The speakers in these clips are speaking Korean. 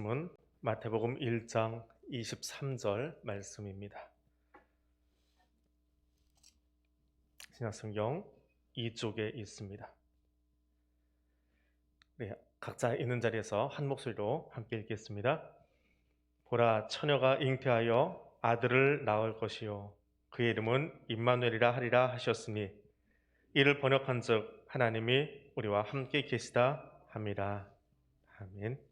말씀은 마태복음 1장 23절 말씀입니다. 신약성경 2쪽에 있습니다. 네, 각자 있는 자리에서 한 목소리로 함께 읽겠습니다. 보라, 처녀가 잉태하여 아들을 낳을 것이요 그의 이름은 임마누엘이라 하리라 하셨으니 이를 번역한즉 하나님이 우리와 함께 계시다 함이라. 아멘.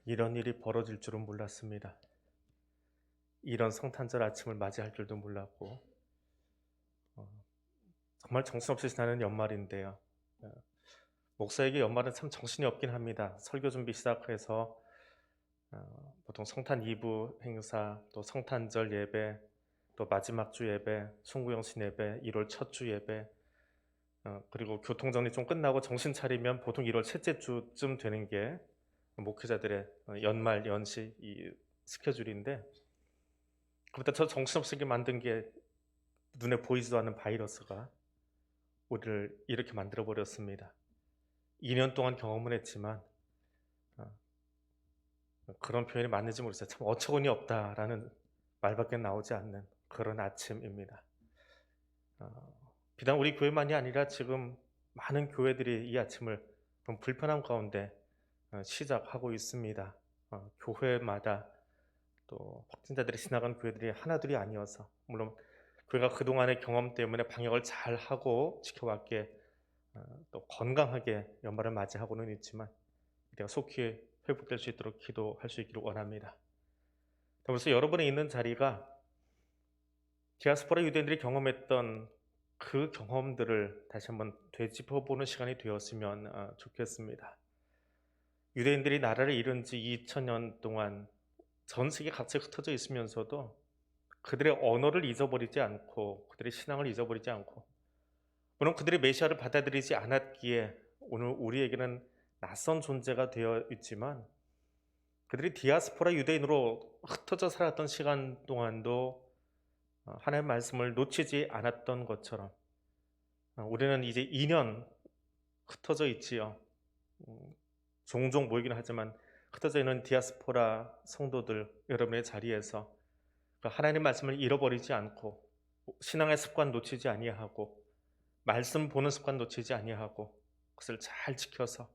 이런 일이 벌어질 줄은 몰랐습니다. 이런 성탄절 아침을 맞이할 줄도 몰랐고 정말 정신없이 지나는 연말인데요. 목사에게 연말은 참 정신이 없긴 합니다. 설교 준비 시작해서 보통 성탄 2부 행사, 또 성탄절 예배, 또 마지막 주 예배, 송구영신 예배, 1월 첫 주 예배, 그리고 교통정리 좀 끝나고 정신 차리면 보통 1월 셋째 주쯤 되는 게 목회자들의 연말 연시 이 스케줄인데, 그보다 저 정신없게 만든 게 눈에 보이지도 않는 바이러스가 우리를 이렇게 만들어 버렸습니다. 2년 동안 경험을 했지만 그런 표현이 맞는지 모르겠어요. 참 어처구니 없다라는 말밖에 나오지 않는 그런 아침입니다. 비단 우리 교회만이 아니라 지금 많은 교회들이 이 아침을 좀 불편함 가운데 시작하고 있습니다. 교회마다 또 확진자들이 지나간 교회들이 하나둘이 아니어서, 물론 교회가 그동안의 경험 때문에 방역을 잘 하고 지켜왔기에 또 건강하게 연말을 맞이하고는 있지만 이때가 속히 회복될 수 있도록 기도할 수 있기를 원합니다. 그래서 여러분이 있는 자리가 디아스포라 유대인들이 경험했던 그 경험들을 다시 한번 되짚어보는 시간이 되었으면 좋겠습니다. 유대인들이 나라를 이룬 지 2000년 동안 전 세계 각지에 흩어져 있으면서도 그들의 언어를 잊어버리지 않고 그들의 신앙을 잊어버리지 않고, 물론 그들이 메시아를 받아들이지 않았기에 오늘 우리에게는 낯선 존재가 되어 있지만, 그들이 디아스포라 유대인으로 흩어져 살았던 시간 동안도 하나님의 말씀을 놓치지 않았던 것처럼 우리는 이제 2년 흩어져 있지요. 종종 모이긴 하지만 흩어져 있는 디아스포라 성도들 여러분의 자리에서 하나님의 말씀을 잃어버리지 않고, 신앙의 습관 놓치지 아니하고, 말씀 보는 습관 놓치지 아니하고, 그것을 잘 지켜서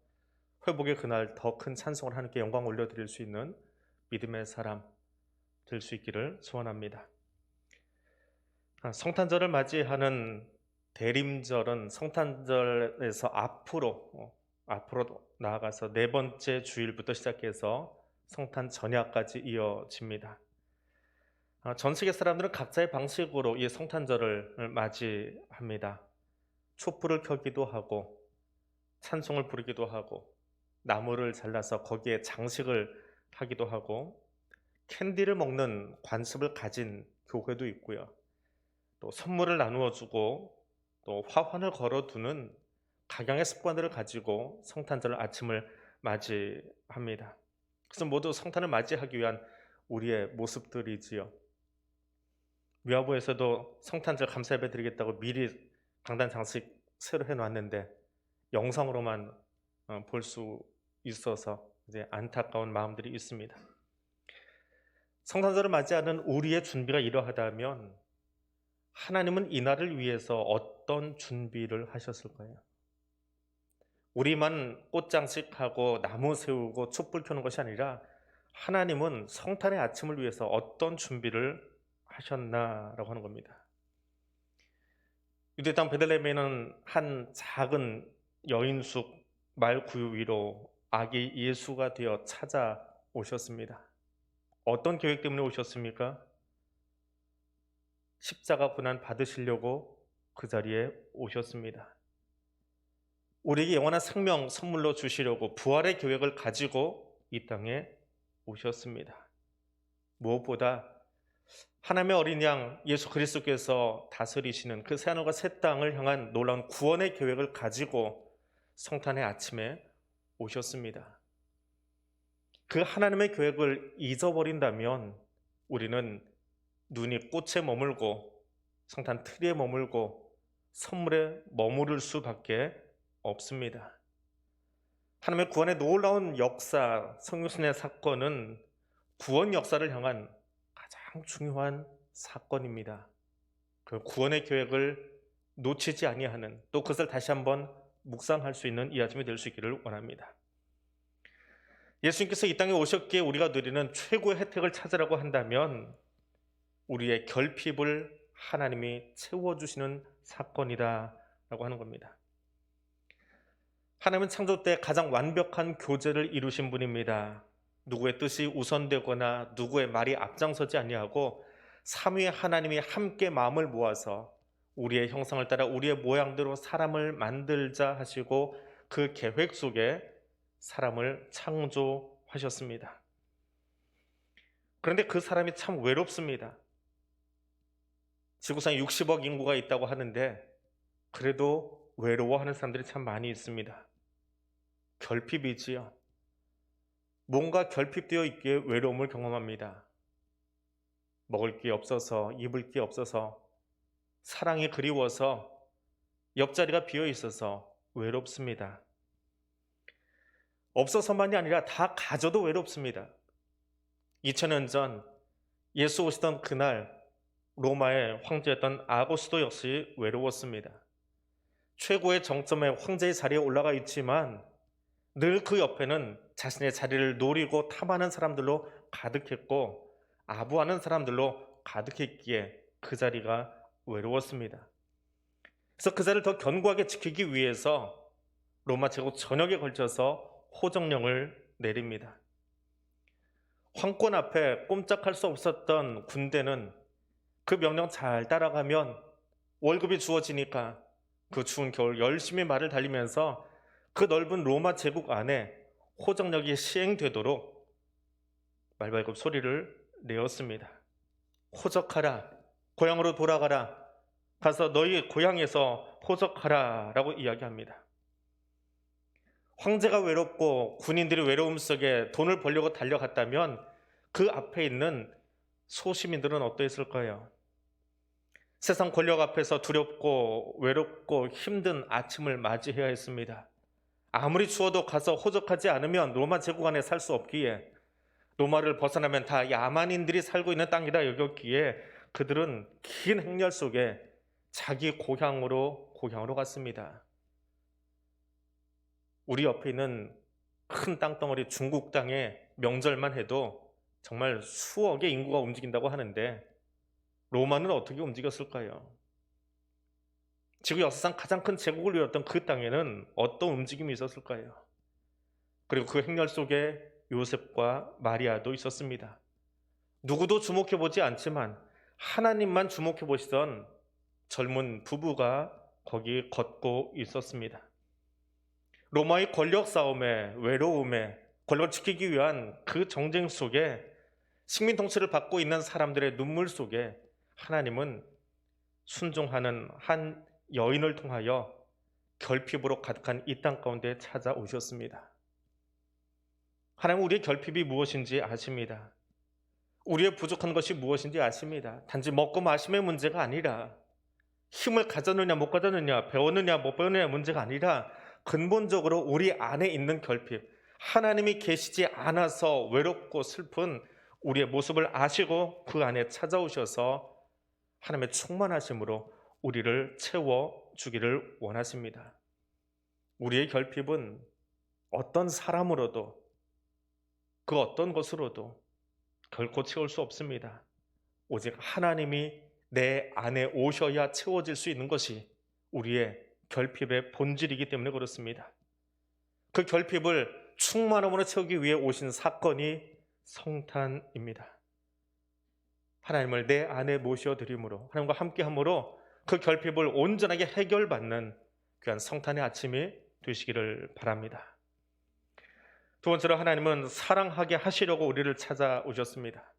회복의 그날 더 큰 찬송을 하나님께 영광 올려드릴 수 있는 믿음의 사람 될 수 있기를 소원합니다. 성탄절을 맞이하는 대림절은 성탄절에서 앞으로 나아가서 네 번째 주일부터 시작해서 성탄 전야까지 이어집니다. 전 세계 사람들은 각자의 방식으로 이 성탄절을 맞이합니다. 촛불을 켜기도 하고, 찬송을 부르기도 하고, 나무를 잘라서 거기에 장식을 하기도 하고, 캔디를 먹는 관습을 가진 교회도 있고요. 또 선물을 나누어 주고, 또 화환을 걸어두는 각양의 습관들을 가지고 성탄절 아침을 맞이합니다. 그래서 모두 성탄을 맞이하기 위한 우리의 모습들이지요. 위아부에서도 성탄절 감사 예배 드리겠다고 미리 강단 장식 새로 해놨는데 영상으로만 볼 수 있어서 이제 안타까운 마음들이 있습니다. 성탄절을 맞이하는 우리의 준비가 이러하다면 하나님은 이날을 위해서 어떤 준비를 하셨을까요? 우리만 꽃장식하고 나무 세우고 촛불 켜는 것이 아니라 하나님은 성탄의 아침을 위해서 어떤 준비를 하셨나라고 하는 겁니다. 유대 땅 베들레헴에는 한 작은 여인숙 말 구유 위로 아기 예수가 되어 찾아오셨습니다. 어떤 계획 때문에 오셨습니까? 십자가 고난 받으시려고 그 자리에 오셨습니다. 우리에게 영원한 생명 선물로 주시려고 부활의 계획을 가지고 이 땅에 오셨습니다. 무엇보다 하나님의 어린 양 예수 그리스도께서 다스리시는 그 새하늘과 새 땅을 향한 놀라운 구원의 계획을 가지고 성탄의 아침에 오셨습니다. 그 하나님의 계획을 잊어버린다면 우리는 눈이 꽃에 머물고 성탄 트리에 머물고 선물에 머무를 수밖에 없습니다. 하나님의 구원의 놀라운 역사, 성육신의 사건은 구원 역사를 향한 가장 중요한 사건입니다. 그 구원의 계획을 놓치지 아니하는, 또 그것을 다시 한번 묵상할 수 있는 이 아침이 될 수 있기를 원합니다. 예수님께서 이 땅에 오셨기에 우리가 누리는 최고의 혜택을 찾으라고 한다면 우리의 결핍을 하나님이 채워주시는 사건이다라고 하는 겁니다. 하나님은 창조 때 가장 완벽한 교제를 이루신 분입니다. 누구의 뜻이 우선되거나 누구의 말이 앞장서지 아니하고 삼위의 하나님이 함께 마음을 모아서 우리의 형상을 따라 우리의 모양대로 사람을 만들자 하시고 그 계획 속에 사람을 창조하셨습니다. 그런데 그 사람이 참 외롭습니다. 지구상에 60억 인구가 있다고 하는데 그래도 외로워하는 사람들이 참 많이 있습니다. 결핍이지요. 뭔가 결핍되어 있기에 외로움을 경험합니다. 먹을 게 없어서, 입을 게 없어서, 사랑이 그리워서, 옆자리가 비어 있어서 외롭습니다. 없어서만이 아니라 다 가져도 외롭습니다. 2000년 전 예수 오시던 그날 로마의 황제였던 아고스도 역시 외로웠습니다. 최고의 정점에 황제의 자리에 올라가 있지만 늘 그 옆에는 자신의 자리를 노리고 탐하는 사람들로 가득했고 아부하는 사람들로 가득했기에 그 자리가 외로웠습니다. 그래서 그 자리를 더 견고하게 지키기 위해서 로마 제국 전역에 걸쳐서 호정령을 내립니다. 황권 앞에 꼼짝할 수 없었던 군대는 그 명령 잘 따라가면 월급이 주어지니까 그 추운 겨울 열심히 말을 달리면서 그 넓은 로마 제국 안에 호정령이 시행되도록 말발굽 소리를 내었습니다. 호적하라, 고향으로 돌아가라, 가서 너희 고향에서 호적하라 라고 이야기합니다. 황제가 외롭고 군인들이 외로움 속에 돈을 벌려고 달려갔다면 그 앞에 있는 소시민들은 어떠했을까요? 세상 권력 앞에서 두렵고 외롭고 힘든 아침을 맞이해야 했습니다. 아무리 추워도 가서 호적하지 않으면 로마 제국 안에 살 수 없기에, 로마를 벗어나면 다 야만인들이 살고 있는 땅이라 여겼기에 그들은 긴 행렬 속에 자기 고향으로 갔습니다. 우리 옆에 있는 큰 땅덩어리 중국 땅에 명절만 해도 정말 수억의 인구가 움직인다고 하는데 로마는 어떻게 움직였을까요? 지구 역사상 가장 큰 제국을 이뤘던 그 땅에는 어떤 움직임이 있었을까요? 그리고 그 행렬 속에 요셉과 마리아도 있었습니다. 누구도 주목해보지 않지만 하나님만 주목해보시던 젊은 부부가 거기 걷고 있었습니다. 로마의 권력 싸움에, 외로움에, 권력을 지키기 위한 그 정쟁 속에, 식민 통치를 받고 있는 사람들의 눈물 속에 하나님은 순종하는 한 여인을 통하여 결핍으로 가득한 이 땅 가운데 찾아오셨습니다. 하나님은 우리의 결핍이 무엇인지 아십니다. 우리의 부족한 것이 무엇인지 아십니다. 단지 먹고 마심의 문제가 아니라, 힘을 가졌느냐 못 가졌느냐, 배웠느냐 못 배웠느냐 문제가 아니라 근본적으로 우리 안에 있는 결핍, 하나님이 계시지 않아서 외롭고 슬픈 우리의 모습을 아시고 그 안에 찾아오셔서 하나님의 충만하심으로 우리를 채워주기를 원하십니다. 우리의 결핍은 어떤 사람으로도 그 어떤 것으로도 결코 채울 수 없습니다. 오직 하나님이 내 안에 오셔야 채워질 수 있는 것이 우리의 결핍의 본질이기 때문에 그렇습니다. 그 결핍을 충만함으로 채우기 위해 오신 사건이 성탄입니다. 하나님을 내 안에 모셔드림으로, 하나님과 함께함으로 그 결핍을 온전하게 해결받는 귀한 성탄의 아침이 되시기를 바랍니다. 두 번째로 하나님은 사랑하게 하시려고 우리를 찾아오셨습니다.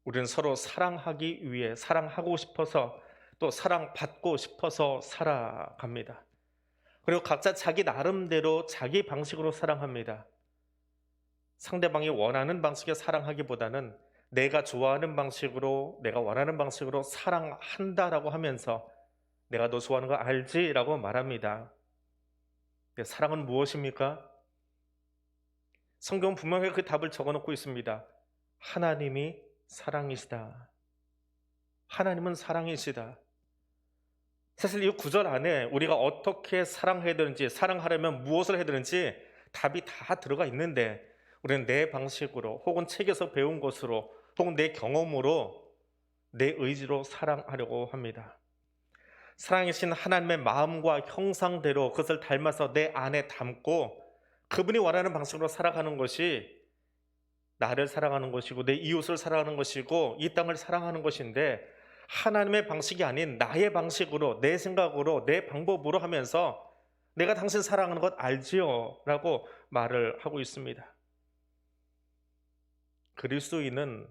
우리는 서로 사랑하기 위해, 사랑하고 싶어서, 또 사랑받고 싶어서 살아갑니다. 그리고 각자 자기 나름대로 자기 방식으로 사랑합니다. 상대방이 원하는 방식의 사랑하기보다는 내가 좋아하는 방식으로, 내가 원하는 방식으로 사랑한다라고 하면서 내가 너 좋아하는 거 알지? 라고 말합니다. 네, 사랑은 무엇입니까? 성경은 분명히 그 답을 적어놓고 있습니다. 하나님이 사랑이시다. 하나님은 사랑이시다. 사실 이 구절 안에 우리가 어떻게 사랑해야 되는지, 사랑하려면 무엇을 해야 되는지 답이 다 들어가 있는데, 우리는 내 방식으로 혹은 책에서 배운 것으로 혹은 내 경험으로 내 의지로 사랑하려고 합니다. 사랑이신 하나님의 마음과 형상대로 그것을 닮아서 내 안에 담고 그분이 원하는 방식으로 살아가는 것이 나를 사랑하는 것이고 내 이웃을 사랑하는 것이고 이 땅을 사랑하는 것인데, 하나님의 방식이 아닌 나의 방식으로, 내 생각으로, 내 방법으로 하면서 내가 당신 사랑하는 것 알지요? 라고 말을 하고 있습니다. 그리스도인은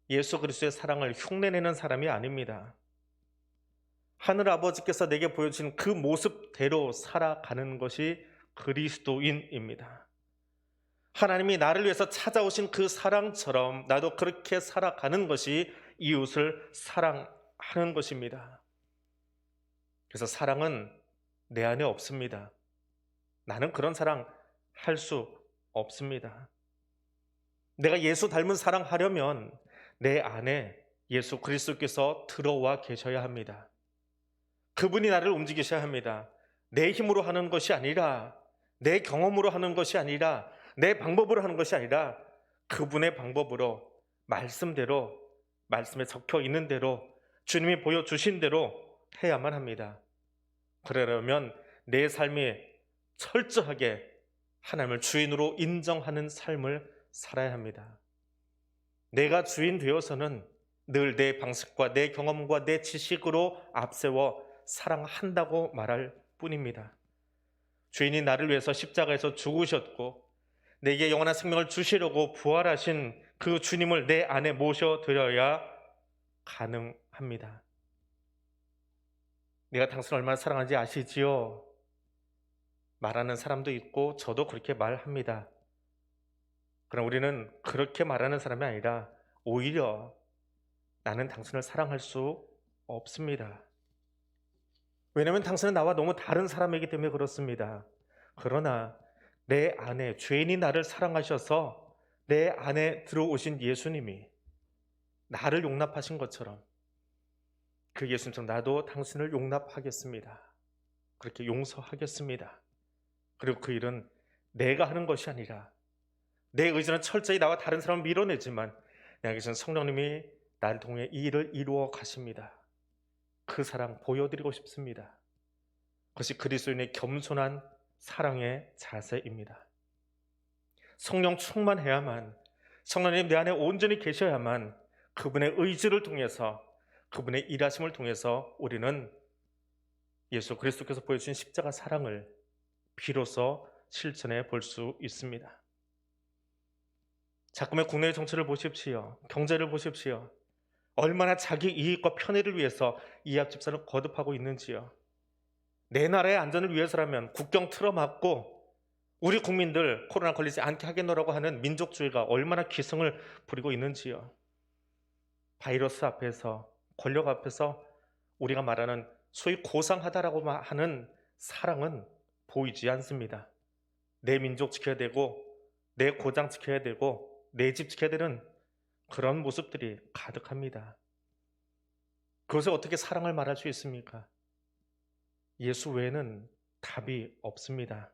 예수 그리스도의 사랑을 흉내내는 사람이 아닙니다. 하늘 아버지께서 내게 보여주신 그 모습대로 살아가는 것이 그리스도인입니다. 하나님이 나를 위해서 찾아오신 그 사랑처럼 나도 그렇게 살아가는 것이 이웃을 사랑하는 것입니다. 그래서 사랑은 내 안에 없습니다. 나는 그런 사랑 할 수 없습니다. 내가 예수 닮은 사랑하려면 내 안에 예수 그리스도께서 들어와 계셔야 합니다. 그분이 나를 움직이셔야 합니다. 내 힘으로 하는 것이 아니라, 내 경험으로 하는 것이 아니라, 내 방법으로 하는 것이 아니라 그분의 방법으로, 말씀대로, 말씀에 적혀 있는 대로, 주님이 보여주신 대로 해야만 합니다. 그러려면 내 삶이 철저하게 하나님을 주인으로 인정하는 삶을 살아야 합니다. 내가 주인 되어서는 늘 내 방식과 내 경험과 내 지식으로 앞세워 사랑한다고 말할 뿐입니다. 주인이 나를 위해서 십자가에서 죽으셨고 내게 영원한 생명을 주시려고 부활하신 그 주님을 내 안에 모셔드려야 가능합니다. 내가 당신을 얼마나 사랑하는지 아시지요? 말하는 사람도 있고 저도 그렇게 말합니다. 그럼 우리는 그렇게 말하는 사람이 아니라 오히려 나는 당신을 사랑할 수 없습니다. 왜냐하면 당신은 나와 너무 다른 사람이기 때문에 그렇습니다. 그러나 내 안에 죄인이 나를 사랑하셔서 내 안에 들어오신 예수님이 나를 용납하신 것처럼, 그 예수님처럼 나도 당신을 용납하겠습니다. 그렇게 용서하겠습니다. 그리고 그 일은 내가 하는 것이 아니라, 내 의지는 철저히 나와 다른 사람을 밀어내지만 내가 계신 성령님이 나를 통해 이 일을 이루어 가십니다. 그 사랑 보여드리고 싶습니다. 그것이 그리스도인의 겸손한 사랑의 자세입니다. 성령 충만해야만, 성령님 내 안에 온전히 계셔야만 그분의 의지를 통해서, 그분의 일하심을 통해서 우리는 예수 그리스도께서 보여주신 십자가 사랑을 비로소 실천해 볼 수 있습니다. 자꾸만 국내의 정치를 보십시오. 경제를 보십시오. 얼마나 자기 이익과 편의를 위해서 이합 집산을 거듭하고 있는지요. 내 나라의 안전을 위해서라면 국경 틀어막고 우리 국민들 코로나 걸리지 않게 하겠노라고 하는 민족주의가 얼마나 기승을 부리고 있는지요. 바이러스 앞에서, 권력 앞에서 우리가 말하는 소위 고상하다라고 하는 사랑은 보이지 않습니다. 내 민족 지켜야 되고, 내 고장 지켜야 되고, 내 집 지켜야 되는 그런 모습들이 가득합니다. 그것을 어떻게 사랑을 말할 수 있습니까? 예수 외에는 답이 없습니다.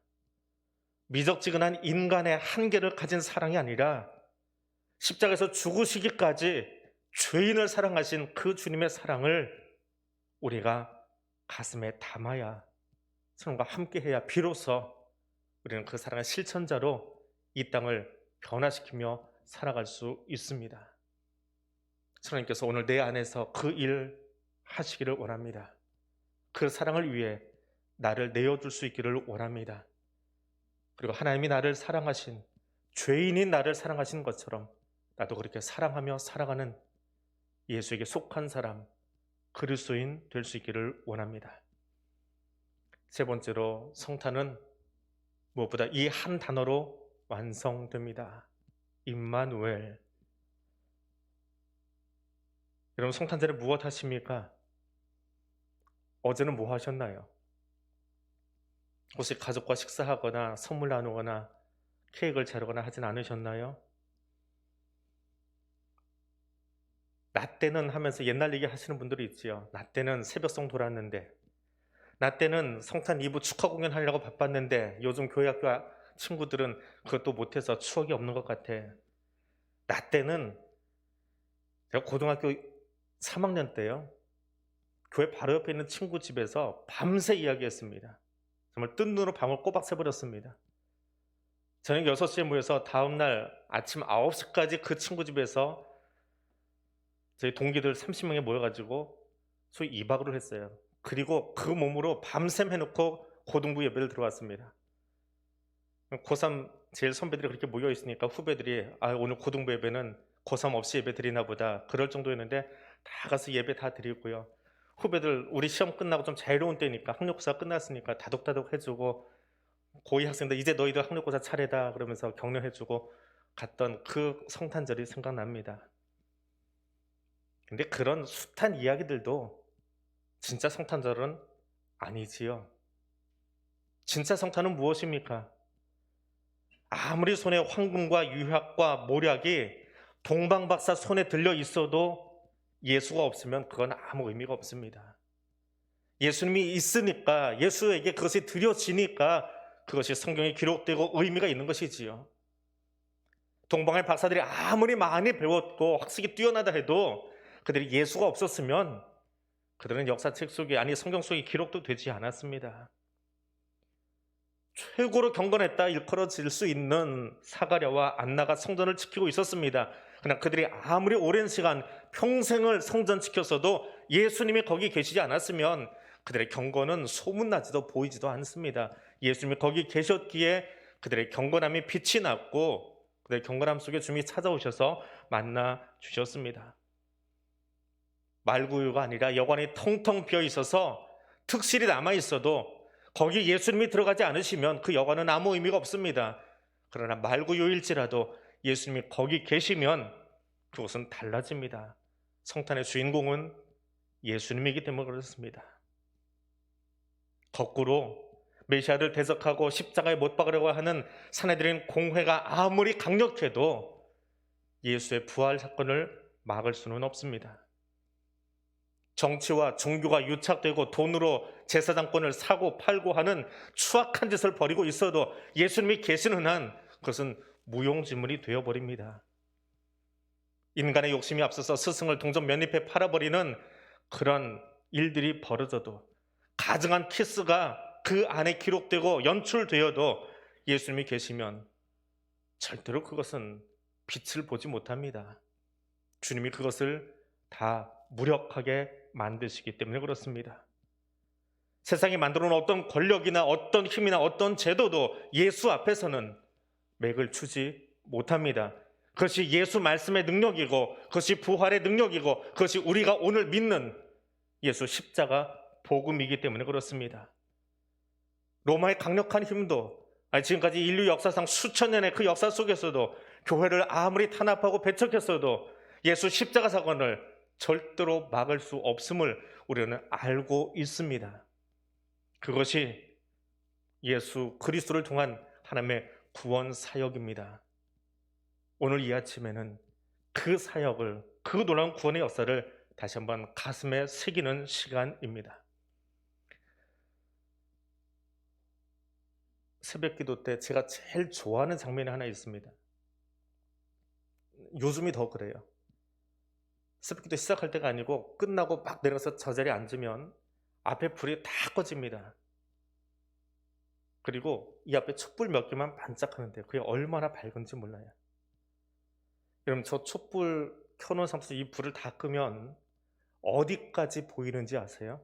미적지근한 인간의 한계를 가진 사랑이 아니라 십자가에서 죽으시기까지 죄인을 사랑하신 그 주님의 사랑을 우리가 가슴에 담아야, 서로가 함께해야 비로소 우리는 그 사랑의 실천자로 이 땅을 변화시키며 살아갈 수 있습니다. 하나님께서 오늘 내 안에서 그 일 하시기를 원합니다. 그 사랑을 위해 나를 내어줄 수 있기를 원합니다. 그리고 하나님이 나를 사랑하신, 죄인인 나를 사랑하신 것처럼 나도 그렇게 사랑하며 살아가는 예수에게 속한 사람, 그리스도인 될 수 있기를 원합니다. 세 번째로, 성탄은 무엇보다 이 한 단어로 완성됩니다. 임마누엘. 여러분, 성탄절에 무엇 하십니까? 어제는 뭐 하셨나요? 혹시 가족과 식사하거나 선물 나누거나 케이크를 자르거나 하진 않으셨나요? 나 때는 하면서 옛날 얘기 하시는 분들이 있지요. 나 때는 새벽송 돌았는데, 나 때는 성탄 이브 축하 공연 하려고 바빴는데 요즘 교회 학교 친구들은 그것도 못해서 추억이 없는 것 같아. 나 때는 제가 고등학교 3학년 때요. 교회 바로 옆에 있는 친구 집에서 밤새 이야기했습니다. 정말 뜬 눈으로 밤을 꼬박 새버렸습니다. 저녁 6시에 모여서 다음날 아침 9시까지 그 친구 집에서 저희 동기들 30명이 모여가지고 소위 2박을 했어요. 그리고 그 몸으로 밤샘 해놓고 고등부 예배를 들어왔습니다. 고3 제일 선배들이 그렇게 모여있으니까 후배들이 오늘 고등부 예배는 고3 없이 예배 드리나 보다 그럴 정도였는데 다 가서 예배 다 드리고요. 후배들 우리 시험 끝나고 좀 자유로운 때니까 학력고사 끝났으니까 다독다독 해주고 고2 학생들 이제 너희들 학력고사 차례다 그러면서 격려해주고 갔던 그 성탄절이 생각납니다. 근데 그런 숱한 이야기들도 진짜 성탄절은 아니지요. 진짜 성탄은 무엇입니까? 아무리 손에 황금과 유약과 모략이 동방박사 손에 들려 있어도 예수가 없으면 그건 아무 의미가 없습니다. 예수님이 있으니까, 예수에게 그것이 드려지니까 그것이 성경에 기록되고 의미가 있는 것이지요. 동방의 박사들이 아무리 많이 배웠고 학식이 뛰어나다 해도 그들이 예수가 없었으면 그들은 역사책 속에, 아니 성경 속에 기록도 되지 않았습니다. 최고로 경건했다 일컬어질 수 있는 사가랴와 안나가 성전을 지키고 있었습니다. 그러나 그들이 아무리 오랜 시간 평생을 성전 지켰어도 예수님이 거기 계시지 않았으면 그들의 경건은 소문나지도 보이지도 않습니다. 예수님이 거기 계셨기에 그들의 경건함이 빛이 났고 그들의 경건함 속에 주님이 찾아오셔서 만나 주셨습니다. 말구유가 아니라 여관이 텅텅 비어 있어서 특실이 남아 있어도 거기 예수님이 들어가지 않으시면 그 여관은 아무 의미가 없습니다. 그러나 말구유일지라도 예수님이 거기 계시면 그것은 달라집니다. 성탄의 주인공은 예수님이기 때문에 그렇습니다. 거꾸로 메시아를 대적하고 십자가에 못 박으려고 하는 사내들인 공회가 아무리 강력해도 예수의 부활 사건을 막을 수는 없습니다. 정치와 종교가 유착되고 돈으로 제사장권을 사고 팔고 하는 추악한 짓을 벌이고 있어도 예수님이 계시는 한 그것은 무용지물이 되어버립니다. 인간의 욕심이 앞서서 스승을 동전 몇 잎에 팔아버리는 그런 일들이 벌어져도, 가증한 키스가 그 안에 기록되고 연출되어도 예수님이 계시면 절대로 그것은 빛을 보지 못합니다. 주님이 그것을 다 무력하게 만드시기 때문에 그렇습니다. 세상이 만들어 놓은 어떤 권력이나 어떤 힘이나 어떤 제도도 예수 앞에서는 맥을 추지 못합니다. 그것이 예수 말씀의 능력이고 그것이 부활의 능력이고 그것이 우리가 오늘 믿는 예수 십자가 복음이기 때문에 그렇습니다. 로마의 강력한 힘도, 지금까지 인류 역사상 수천 년의 그 역사 속에서도 교회를 아무리 탄압하고 배척했어도 예수 십자가 사건을 절대로 막을 수 없음을 우리는 알고 있습니다. 그것이 예수 그리스도를 통한 하나님의 구원 사역입니다. 오늘 이 아침에는 그 사역을, 그 놀라운 구원의 역사를 다시 한번 가슴에 새기는 시간입니다. 새벽기도 때 제가 제일 좋아하는 장면이 하나 있습니다. 요즘이 더 그래요. 새벽기도 시작할 때가 아니고 끝나고 막 내려서 저 자리에 앉으면 앞에 불이 다 꺼집니다. 그리고 이 앞에 촛불 몇 개만 반짝하는데 그게 얼마나 밝은지 몰라요. 여러분, 저 촛불 켜놓은 상태에서 이 불을 다 끄면 어디까지 보이는지 아세요?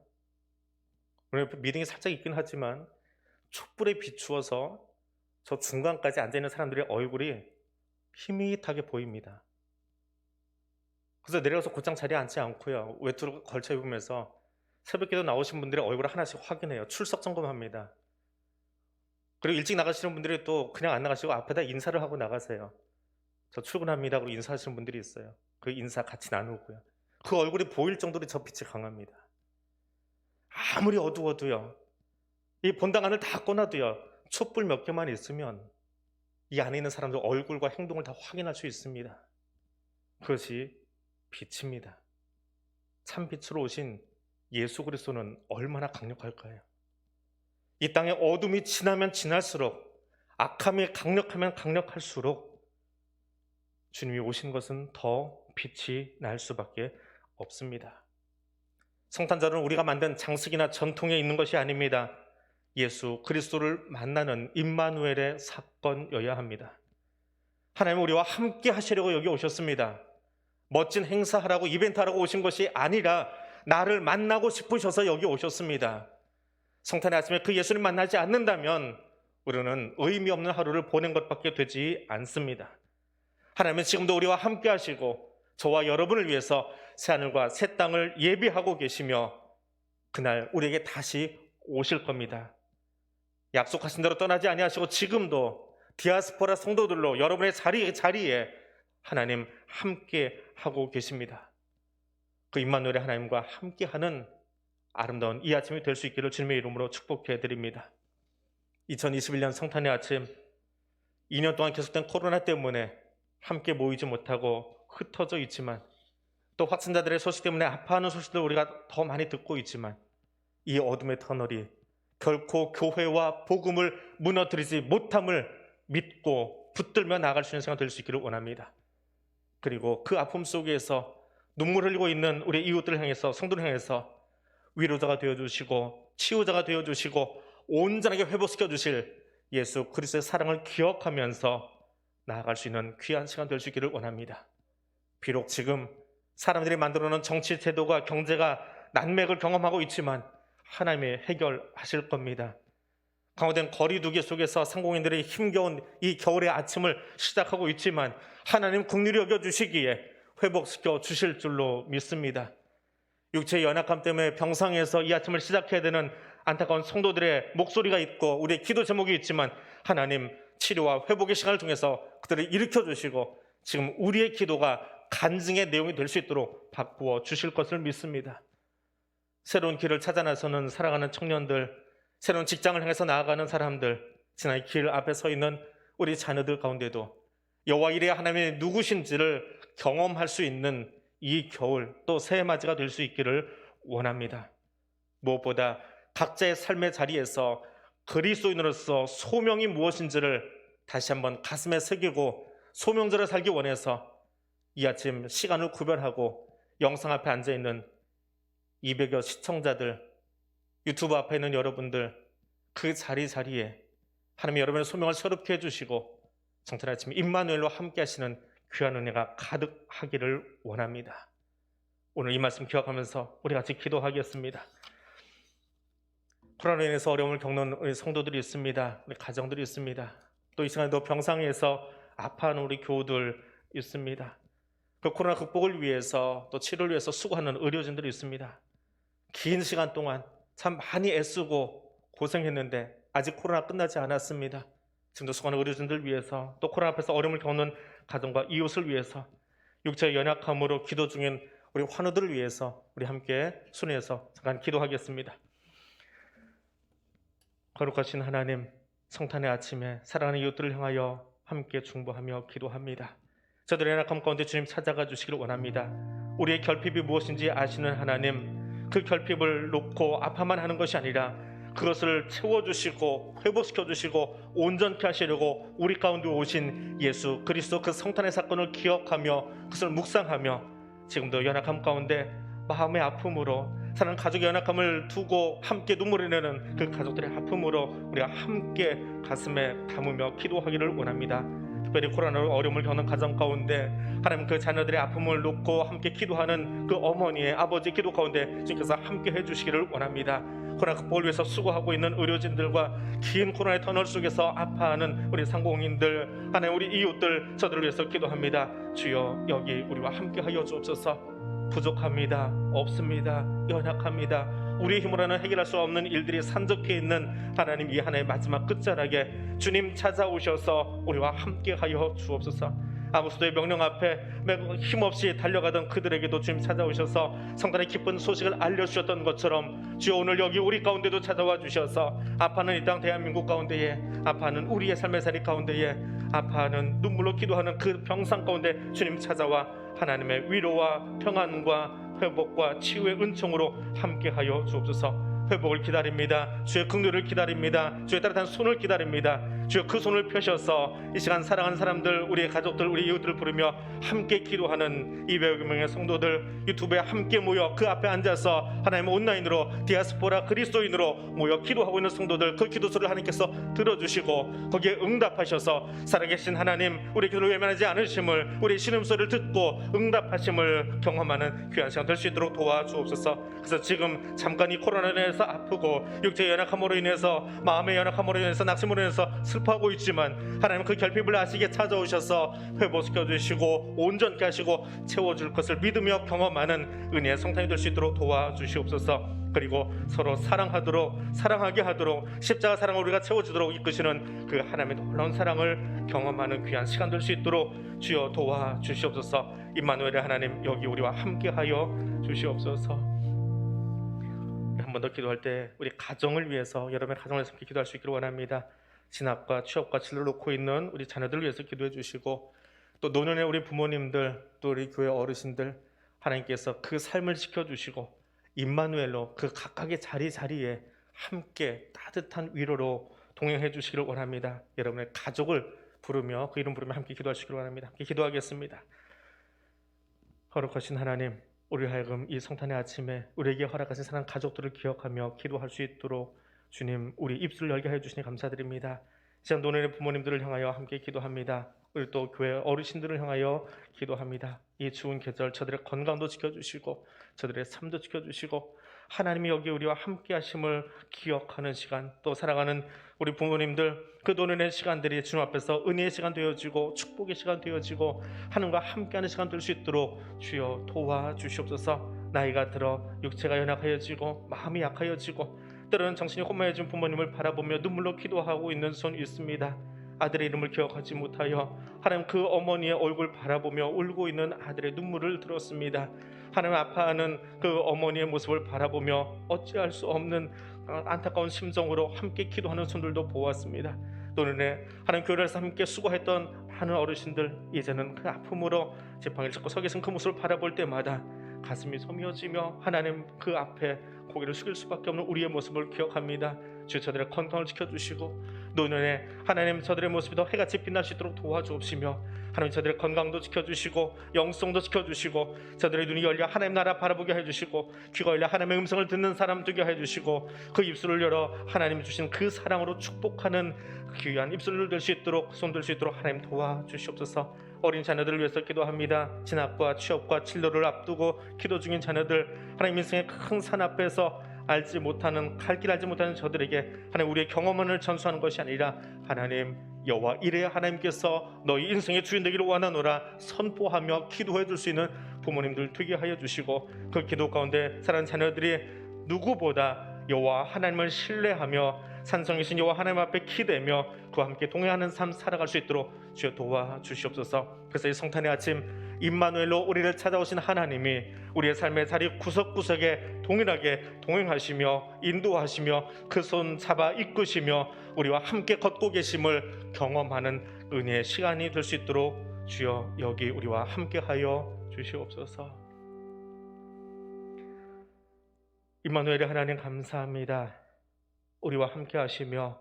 오늘 옆에 미등이 살짝 있긴 하지만 촛불에 비추어서 저 중간까지 앉아있는 사람들의 얼굴이 희밋하게 보입니다. 그래서 내려가서 곧장 자리에 앉지 않고요, 외투를 걸쳐 입으면서 새벽기도 나오신 분들의 얼굴을 하나씩 확인해요. 출석 점검합니다. 그리고 일찍 나가시는 분들이 또 그냥 안 나가시고 앞에다 인사를 하고 나가세요. 저 출근합니다 하고 인사하시는 분들이 있어요. 그 인사 같이 나누고요. 그 얼굴이 보일 정도로 저 빛이 강합니다. 아무리 어두워도요, 이 본당 안을 다 꺼놔도요, 촛불 몇 개만 있으면 이 안에 있는 사람들 얼굴과 행동을 다 확인할 수 있습니다. 그것이 빛입니다. 참 빛으로 오신 예수 그리스도는 얼마나 강력할까요? 이 땅에 어둠이 지나면 지날수록, 악함이 강력하면 강력할수록 주님이 오신 것은 더 빛이 날 수밖에 없습니다. 성탄절은 우리가 만든 장식이나 전통에 있는 것이 아닙니다. 예수 그리스도를 만나는 임마누엘의 사건이어야 합니다. 하나님은 우리와 함께 하시려고 여기 오셨습니다. 멋진 행사하라고, 이벤트하라고 오신 것이 아니라 나를 만나고 싶으셔서 여기 오셨습니다. 성탄의 아침에 그 예수를 만나지 않는다면 우리는 의미 없는 하루를 보낸 것밖에 되지 않습니다. 하나님은 지금도 우리와 함께 하시고 저와 여러분을 위해서 새하늘과 새 땅을 예비하고 계시며 그날 우리에게 다시 오실 겁니다. 약속하신 대로 떠나지 아니하시고 지금도 디아스포라 성도들로 여러분의 자리에 하나님 함께 하고 계십니다. 그 임마누엘의 하나님과 함께하는 아름다운 이 아침이 될 수 있기를 주님의 이름으로 축복해 드립니다. 2021년 성탄의 아침, 2년 동안 계속된 코로나 때문에 함께 모이지 못하고 흩어져 있지만, 또 확진자들의 소식 때문에 아파하는 소식들 우리가 더 많이 듣고 있지만, 이 어둠의 터널이 결코 교회와 복음을 무너뜨리지 못함을 믿고 붙들며 나아갈 수 있는 시간 될 수 있기를 원합니다. 그리고 그 아픔 속에서 눈물 흘리고 있는 우리 이웃들을 향해서, 성도를 향해서 위로자가 되어주시고 치유자가 되어주시고 온전하게 회복시켜 주실 예수 그리스도의 사랑을 기억하면서 나아갈 수 있는 귀한 시간 될 수 있기를 원합니다. 비록 지금 사람들이 만들어놓은 정치 제도가, 경제가 난맥을 경험하고 있지만 하나님이 해결하실 겁니다. 강화된 거리두기 속에서 상공인들이 힘겨운 이 겨울의 아침을 시작하고 있지만 하나님 긍휼히 여겨주시기에 회복시켜 주실 줄로 믿습니다. 육체의 연약함 때문에 병상에서 이 아침을 시작해야 되는 안타까운 성도들의 목소리가 있고 우리의 기도 제목이 있지만 하나님 치료와 회복의 시간을 통해서 그들을 일으켜 주시고 지금 우리의 기도가 간증의 내용이 될 수 있도록 바꾸어 주실 것을 믿습니다. 새로운 길을 찾아 나서는 살아가는 청년들, 새로운 직장을 향해서 나아가는 사람들, 지난 길 앞에 서 있는 우리 자녀들 가운데도 여호와 이레 하나님이 누구신지를 경험할 수 있는 이 겨울, 또 새해 맞이가 될 수 있기를 원합니다. 무엇보다 각자의 삶의 자리에서 그리스도인으로서 소명이 무엇인지를 다시 한번 가슴에 새기고 소명자로 살기 원해서 이 아침 시간을 구별하고 영상 앞에 앉아있는 200여 시청자들, 유튜브 앞에 있는 여러분들, 그 자리에 하나님이 여러분의 소명을 새롭게 해주시고 성탄 아침 임마누엘로 함께 하시는 귀한 은혜가 가득하기를 원합니다. 오늘 이 말씀 기억하면서 우리 같이 기도하겠습니다. 코로나로 인해서 어려움을 겪는 우리 성도들이 있습니다. 우리 가정들이 있습니다. 또 이 시간에도 병상에서 아파하는 우리 교우들 있습니다. 그 코로나 극복을 위해서 또 치료를 위해서 수고하는 의료진들이 있습니다. 긴 시간 동안 참 많이 애쓰고 고생했는데 아직 코로나 끝나지 않았습니다. 지금도 수고하는 의료진들 위해서, 또 코로나 앞에서 어려움을 겪는 가정과 이웃을 위해서, 육체의 연약함으로 기도 중인 우리 환우들을 위해서 우리 함께 순회해서 잠깐 기도하겠습니다. 거룩하신 하나님, 성탄의 아침에 사랑하는 이웃들을 향하여 함께 중보하며 기도합니다. 저들의 연약함 가운데 주님 찾아가 주시기를 원합니다. 우리의 결핍이 무엇인지 아시는 하나님, 그 결핍을 놓고 아파만 하는 것이 아니라 그것을 채워주시고 회복시켜주시고 온전케 하시려고 우리 가운데 오신 예수 그리스도 그 성탄의 사건을 기억하며 그것을 묵상하며 지금도 연약함 가운데 마음의 아픔으로 사는 가족의 연약함을 두고 함께 눈물을 내는 그 가족들의 아픔으로 우리가 함께 가슴에 담으며 기도하기를 원합니다. 특별히 코로나로 어려움을 겪는 가정 가운데 하나님 그 자녀들의 아픔을 놓고 함께 기도하는 그 어머니의 아버지의 기도 가운데 주님께서 함께 해주시기를 원합니다. 코로나 극복을 위해서 수고하고 있는 의료진들과 긴 코로나의 터널 속에서 아파하는 우리 상공인들, 하나님 우리 이웃들, 저들을 위해서 기도합니다. 주여 여기 우리와 함께 하여 주옵소서. 부족합니다. 없습니다. 연약합니다. 우리의 힘으로는 해결할 수 없는 일들이 산적해 있는 하나님, 이 하나의 마지막 끝자락에 주님 찾아오셔서 우리와 함께 하여 주옵소서. 아무수도의 명령 앞에 매우 힘없이 달려가던 그들에게도 주님 찾아오셔서 성탄의 기쁜 소식을 알려주셨던 것처럼 주여 오늘 여기 우리 가운데도 찾아와 주셔서 아파하는 이 땅 대한민국 가운데에, 아파하는 우리의 삶의 자리 가운데에, 아파하는 눈물로 기도하는 그 병상 가운데 주님 찾아와 하나님의 위로와 평안과 회복과 치유의 은총으로 함께하여 주옵소서. 회복을 기다립니다. 주의 긍휼을 기다립니다. 주의 따뜻한 손을 기다립니다. 주여 그 손을 펴셔서 이 시간 사랑하는 사람들, 우리의 가족들, 우리 이웃들을 부르며 함께 기도하는 200여 명의 성도들 유튜브에 함께 모여 그 앞에 앉아서 하나님 온라인으로 디아스포라 그리스도인으로 모여 기도하고 있는 성도들, 그 기도 소리를 하나님께서 들어주시고 거기에 응답하셔서 살아계신 하나님, 우리 기도를 외면하지 않으심을, 우리 신음소리를 듣고 응답하심을 경험하는 귀한 시간 될 수 있도록 도와주옵소서. 그래서 지금 잠깐 이 코로나로 인해서 아프고 육체의 연약함으로 인해서, 마음의 연약함으로 인해서, 낙심으로 인해서 슬퍼하고 있지만 하나님 그 결핍을 아시게 찾아오셔서 회복시켜 주시고 온전케 하시고 채워줄 것을 믿으며 경험하는 은혜의 성탄이 될 수 있도록 도와주시옵소서. 그리고 서로 사랑하게 하도록 십자가 사랑을 우리가 채워주도록 이끄시는 그 하나님의 놀라운 사랑을 경험하는 귀한 시간 될 수 있도록 주여 도와주시옵소서. 임마누엘의 하나님, 여기 우리와 함께하여 주시옵소서. 한 번 더 기도할 때 우리 가정을 위해서, 여러분의 가정을 위해서 기도할 수 있기를 원합니다. 진학과 취업과 진로를 놓고 있는 우리 자녀들을 위해서 기도해 주시고, 또 노년의 우리 부모님들, 또 우리 교회 어르신들, 하나님께서 그 삶을 지켜주시고 임마누엘로 그 각각의 자리에 함께 따뜻한 위로로 동행해 주시기를 원합니다. 여러분의 가족을 부르며, 그 이름 부르며 함께 기도할 수 있기를 원합니다. 함께 기도하겠습니다. 거룩하신 하나님, 우리 하여금 이 성탄의 아침에 우리에게 허락하신 사랑 가족들을 기억하며 기도할 수 있도록 주님, 우리 입술을 열게 해주시니 감사드립니다. 시간 노년의 부모님들을 향하여 함께 기도합니다. 우리 또 교회 어르신들을 향하여 기도합니다. 이 추운 계절 저들의 건강도 지켜주시고 저들의 삶도 지켜주시고 하나님이 여기 우리와 함께 하심을 기억하는 시간, 또 살아가는 우리 부모님들, 그 노년의 시간들이 주님 앞에서 은혜의 시간 되어지고 축복의 시간 되어지고 하나님과 함께하는 시간 될 수 있도록 주여 도와주시옵소서. 나이가 들어 육체가 연약하여지고 마음이 약하여지고 때로는 정신이 혼미해진 부모님을 바라보며 눈물로 기도하고 있는 손 있습니다. 아들의 이름을 기억하지 못하여 하나님 그 어머니의 얼굴 바라보며 울고 있는 아들의 눈물을 들었습니다. 하나님 아파하는 그 어머니의 모습을 바라보며 어찌할 수 없는 안타까운 심정으로 함께 기도하는 손들도 보았습니다. 노년에 하나님 교회에서 함께 수고했던 많은 어르신들, 이제는 그 아픔으로 지팡이를 잡고 서 계신 그 모습을 바라볼 때마다 가슴이 소미어지며 하나님 그 앞에 고개를 숙일 수밖에 없는 우리의 모습을 기억합니다. 주 저들의 건강을 지켜주시고 노년에 하나님 저들의 모습이 더 해같이 빛날 수 있도록 도와주옵시며 하나님 저들의 건강도 지켜주시고 영성도 지켜주시고 저들의 눈이 열려 하나님 나라 바라보게 해주시고 귀가 열려 하나님의 음성을 듣는 사람 되게 해주시고 그 입술을 열어 하나님이 주신 그 사랑으로 축복하는 귀한 입술을 들 수 있도록, 손 들 수 있도록 하나님 도와주시옵소서. 어린 자녀들을 위해서 기도합니다. 진학과 취업과 진로를 앞두고 기도 중인 자녀들, 하나님 인생의 큰 산 앞에서 알지 못하는, 갈 길 알지 못하는 저들에게 하나님 우리의 경험을 전수하는 것이 아니라 하나님 여호와 이레 하나님께서 너희 인생의 주인 되기를 원하노라 선포하며 기도해 줄 수 있는 부모님들 되게 하여 주시고 그 기도 가운데 사랑하는 자녀들이 누구보다 여호와 하나님을 신뢰하며 산성이신 여호와 하나님 앞에 기대며 그와 함께 동행하는 삶 살아갈 수 있도록 주여 도와주시옵소서. 그래서 이 성탄의 아침 임마누엘로 우리를 찾아오신 하나님이 우리의 삶의 자리 구석구석에 동일하게 동행하시며 인도하시며 그 손 잡아 이끄시며 우리와 함께 걷고 계심을 경험하는 은혜의 시간이 될 수 있도록 주여 여기 우리와 함께하여 주시옵소서. 임마누엘의 하나님 감사합니다. 우리와 함께 하시며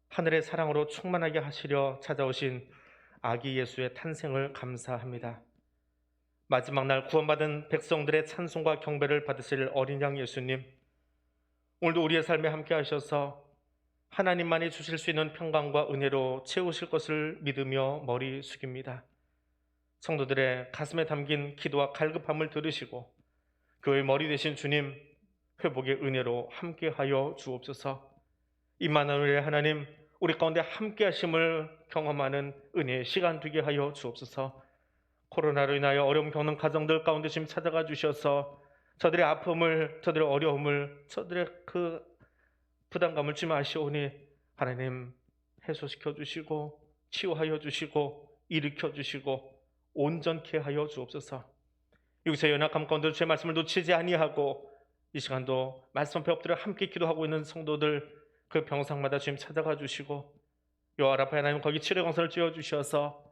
하늘의 사랑으로 충만하게 하시려 찾아오신 아기 예수의 탄생을 감사합니다. 마지막 날 구원받은 백성들의 찬송과 경배를 받으실 어린 양 예수님, 오늘도 우리의 삶에 함께 하셔서 하나님만이 주실 수 있는 평강과 은혜로 채우실 것을 믿으며 머리 숙입니다. 성도들의 가슴에 담긴 기도와 갈급함을 들으시고 교회의 머리 되신 주님, 회복의 은혜로 함께하여 주옵소서. 임마누엘의 하나님, 우리 가운데 함께 하심을 경험하는 은혜의 시간 되게 하여 주옵소서. 코로나로 인하여 어려움 겪는 가정들 가운데 지금 찾아가 주셔서 저들의 아픔을, 저들의 어려움을, 저들의 그 부담감을 좀 아시오니 하나님 해소시켜 주시고 치유하여 주시고 일으켜 주시고 온전케 하여 주옵소서. 여기서 연약함 가운데 주의 말씀을 놓치지 아니하고 이 시간도 말씀 앞에 엎드려 함께 기도하고 있는 성도들 그 병상마다 주님 찾아가 주시고 여호와 라파 하나님 거기 치료 강선을 쥐어 주셔서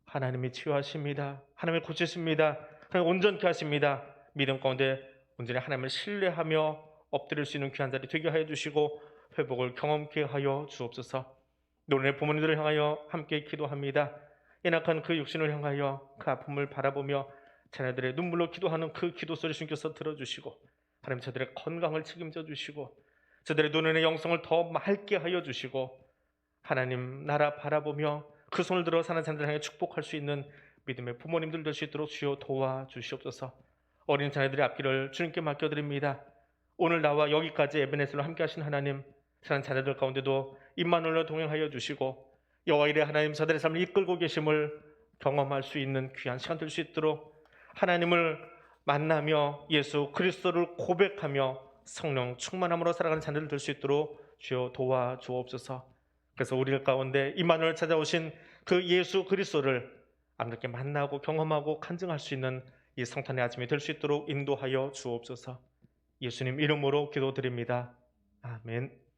하나님이 치유하십니다. 하나님이 고치십니다. 하나님 온전케 하십니다. 믿음 가운데 온전히 하나님을 신뢰하며 엎드릴 수 있는 귀한 자리 되게 하여 주시고 회복을 경험케 하여 주옵소서. 노년의 부모님들을 향하여 함께 기도합니다. 연약한 그 육신을 향하여 그 아픔을 바라보며 자녀들의 눈물로 기도하는 그 기도 소리 주님께서 들어주시고 하나님 저들의 건강을 책임져 주시고 저들의 노년의 영성을 더 맑게 하여 주시고 하나님 나라 바라보며 그 손을 들어 사는 자들을 향해 축복할 수 있는 믿음의 부모님들 될 수 있도록 주여 도와주시옵소서. 어린 자녀들의 앞길을 주님께 맡겨드립니다. 오늘 나와 여기까지 에베네셀로 함께 하신 하나님, 사는 자녀들 가운데도 임마누엘로 동행하여 주시고 여호와 이레 하나님 저들의 삶을 이끌고 계심을 경험할 수 있는 귀한 시간 될 수 있도록 하나님을 만나며 예수 그리스도를 고백하며 성령 충만함으로 살아가는 자녀들 될 수 있도록 주여 도와주옵소서. 그래서 우리 가운데 임마누엘 찾아오신 그 예수 그리스도를 아름답게 만나고 경험하고 간증할 수 있는 이 성탄의 아침이 될 수 있도록 인도하여 주옵소서. 예수님 이름으로 기도드립니다. 아멘.